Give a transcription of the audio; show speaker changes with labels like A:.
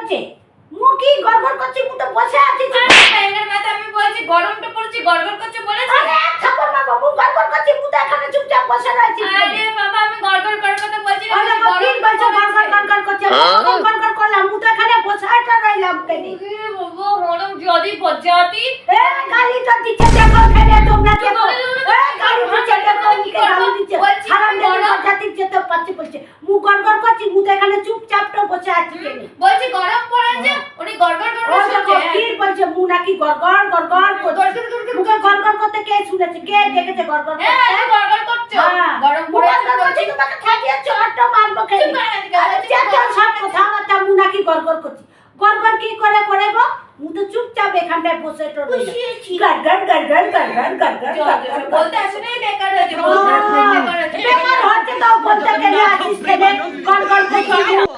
A: করছে মুখি গড়গড় করছে মু তো বসে আছি
B: ব্যাঙের মাথা আমি বলছি গরমটা পড়ছে গড়গড় করছে বলেছি
A: আরে থাপড় মারবো মু গড়গড় করছি মু তো এখানে চুপচাপ বসে রয়েছি
B: আরে বাবা আমি গড়গড় করার কথা বলছি না
A: আরে মকিন বলছে গড়গড় করছে গড়গড় করলাম মু তো এখানে বসে আটা রইলাম কেন
B: বাবা হরম যদি পজাতি
A: এ গালি তো দিচ্ছে দেখো খেলে তোমরা দেখো এ গালি দিচ্ছে দেখো নিকে গালি দিচ্ছে হারাম দেখো জাতি যেতে পাচ্ছে বলছে মু গড়গড় করছি মু তো এখানে চুপচাপ তো বসে আছি কেন
B: বলছি গরম পড়েছে উনি গড়গড়
A: ও
B: করছে
A: দেখো কি বলছে মু নাকি গড়গড় করছে মুখে গড়গড় করতে কে শুনেছে কে দেখেছে গড়গড় করতে
B: হ্যাঁ গড়গড় করছো গরম পড়েছে
A: বলছি তোমাকে খাইয়ে চটটা মারবো খেয়ে সব কথাবার্তা মু নাকি গড়গড় করছি গড়গড় কি করে করে গো মু তো চুপচাপ এখানটায় বসে তো রইছি গড়গড় গড়গড় গড়গড় গড়গড়
B: বলতে আসলে বেকার হয়েছে
A: বেকার হচ্ছে তো বলতে গেলে আছিস কেন গড়গড় করছিস